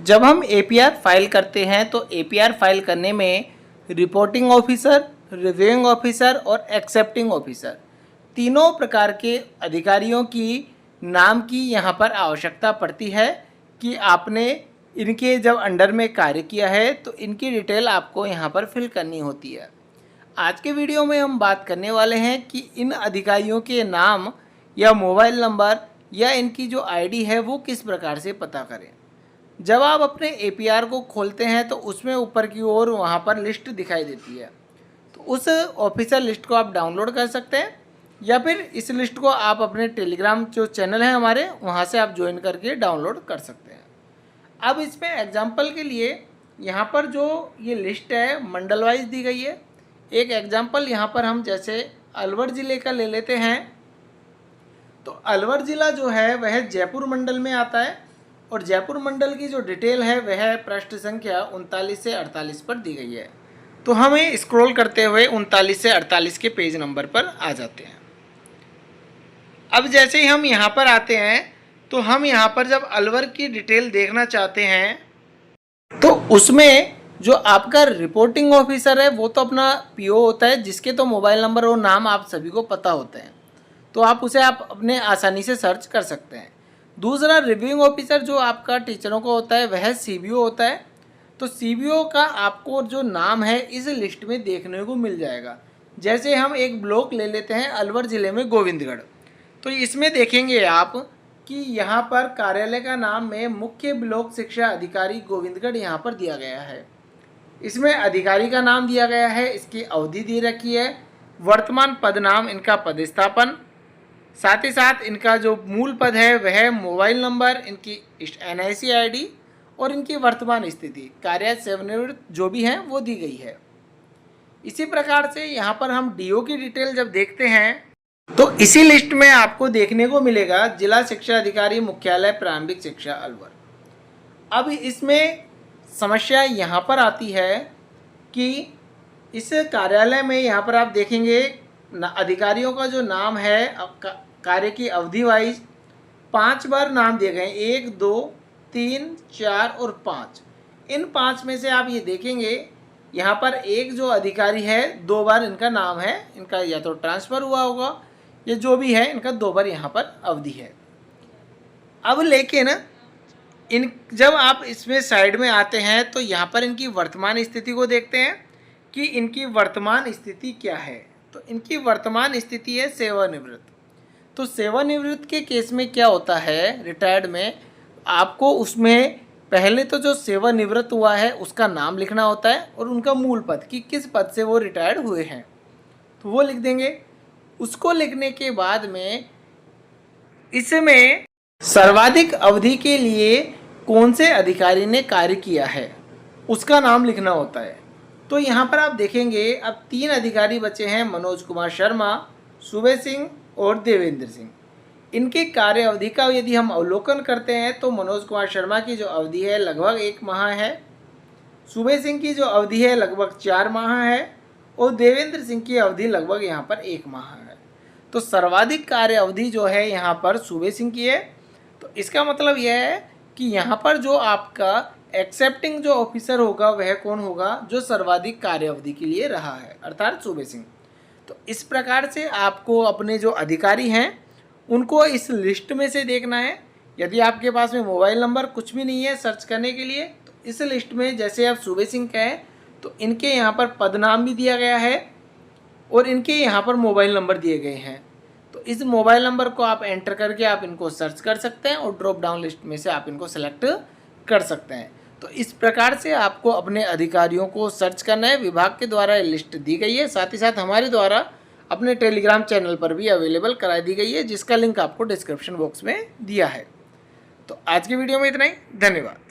जब हम APR file करते हैं तो एपीआर फाइल करने में रिपोर्टिंग ऑफिसर, रिव्यूइंग ऑफिसर और एक्सेप्टिंग ऑफिसर तीनों प्रकार के अधिकारियों की नाम की यहाँ पर आवश्यकता पड़ती है कि आपने इनके जब अंडर में कार्य किया है तो इनकी डिटेल आपको यहाँ पर फिल करनी होती है। आज के वीडियो में हम बात करने वाले हैं कि इन अधिकारियों के नाम या मोबाइल नंबर या इनकी जो आईडी है वो किस प्रकार से पता करें। जब आप अपने एपीआर को खोलते हैं तो उसमें ऊपर की ओर वहाँ पर लिस्ट दिखाई देती है, तो उस ऑफिसर लिस्ट को आप डाउनलोड कर सकते हैं या फिर इस लिस्ट को आप अपने टेलीग्राम जो चैनल है हमारे वहाँ से आप ज्वाइन करके डाउनलोड कर सकते हैं। अब इसमें एग्जांपल के लिए यहाँ पर जो ये लिस्ट है मंडल वाइज दी गई है। एक एग्जांपल यहाँ पर हम जैसे अलवर ज़िले का ले लेते हैं, तो अलवर ज़िला जो है वह जयपुर मंडल में आता है और जयपुर मंडल की जो डिटेल है वह पृष्ठ संख्या 39 से 48 पर दी गई है। तो हमें स्क्रॉल करते हुए 39 से 48 के पेज नंबर पर आ जाते हैं। अब जैसे ही हम यहाँ पर आते हैं तो हम यहाँ पर जब अलवर की डिटेल देखना चाहते हैं तो उसमें जो आपका रिपोर्टिंग ऑफिसर है वो तो अपना पीओ होता है, जिसके तो मोबाइल नंबर और नाम आप सभी को पता होते हैं, तो आप उसे आप अपने आसानी से सर्च कर सकते हैं। दूसरा रिव्यूइंग ऑफिसर जो आपका टीचरों का होता है वह सीबीओ होता है, तो सीबीओ का आपको जो नाम है इस लिस्ट में देखने को मिल जाएगा। जैसे हम एक ब्लॉक ले लेते हैं अलवर ज़िले में गोविंदगढ़, तो इसमें देखेंगे आप कि यहाँ पर कार्यालय का नाम में मुख्य ब्लॉक शिक्षा अधिकारी गोविंदगढ़ यहाँ पर दिया गया है। इसमें अधिकारी का नाम दिया गया है, इसकी अवधि दी रखी है, वर्तमान पद नाम इनका पदस्थापन, साथ ही साथ इनका जो मूल पद है वह मोबाइल नंबर, इनकी एनआईसी आईडी और इनकी वर्तमान स्थिति, कार्य सेवानिवृत्त जो भी हैं वो दी गई है। इसी प्रकार से यहाँ पर हम डीओ की डिटेल जब देखते हैं तो इसी लिस्ट में आपको देखने को मिलेगा जिला शिक्षा अधिकारी मुख्यालय प्रारंभिक शिक्षा अलवर। अब इसमें समस्या यहाँ पर आती है कि इस कार्यालय में यहाँ पर आप देखेंगे अधिकारियों का जो नाम है कार्य की अवधि वाइज 5 बार नाम दिए गए, 1, 2, 3, 4 और 5। इन 5 में से आप ये देखेंगे यहाँ पर एक जो अधिकारी है 2 बार इनका नाम है, इनका या तो ट्रांसफ़र हुआ होगा या जो भी है, इनका 2 बार यहाँ पर अवधि है। अब लेकिन इन जब आप इसमें साइड में आते हैं तो यहाँ पर इनकी वर्तमान स्थिति को देखते हैं कि इनकी वर्तमान स्थिति क्या है। तो इनकी वर्तमान स्थिति है सेवानिवृत्त। तो सेवानिवृत्त के केस में क्या होता है, रिटायर्ड में आपको उसमें पहले तो जो सेवानिवृत्त हुआ है उसका नाम लिखना होता है और उनका मूल पद कि किस पद से वो रिटायर्ड हुए हैं, तो वो लिख देंगे। उसको लिखने के बाद में इसमें सर्वाधिक अवधि के लिए कौन से अधिकारी ने कार्य किया है उसका नाम लिखना होता है। तो यहाँ पर आप देखेंगे अब 3 अधिकारी बचे हैं, मनोज कुमार शर्मा, सुबे सिंह और देवेंद्र सिंह। इनके कार्य अवधि का यदि हम अवलोकन करते हैं तो मनोज कुमार शर्मा की जो अवधि है लगभग 1 माह है, सुबे सिंह की जो अवधि है लगभग 4 माह है और देवेंद्र सिंह की अवधि लगभग यहाँ पर 1 माह है। तो सर्वाधिक कार्य अवधि जो है यहाँ पर सुबे सिंह की है। तो इसका मतलब यह है कि यहाँ पर जो आपका एक्सेप्टिंग जो ऑफिसर होगा वह कौन होगा, जो सर्वाधिक कार्य अवधि के लिए रहा है, अर्थात सुबे सिंह। तो इस प्रकार से आपको अपने जो अधिकारी हैं उनको इस लिस्ट में से देखना है। यदि आपके पास में मोबाइल नंबर कुछ भी नहीं है सर्च करने के लिए तो इस लिस्ट में जैसे आप सुबे सिंह का है तो इनके यहाँ पर पद नाम भी दिया गया है और इनके यहाँ पर मोबाइल नंबर दिए गए हैं। तो इस मोबाइल नंबर को आप एंटर करके आप इनको सर्च कर सकते हैं और ड्रॉप डाउन लिस्ट में से आप इनको सेलेक्ट कर सकते हैं। तो इस प्रकार से आपको अपने अधिकारियों को सर्च करना है। विभाग के द्वारा ये लिस्ट दी गई है, साथ ही साथ हमारे द्वारा अपने टेलीग्राम चैनल पर भी अवेलेबल करा दी गई है, जिसका लिंक आपको डिस्क्रिप्शन बॉक्स में दिया है। तो आज की वीडियो में इतना ही, धन्यवाद।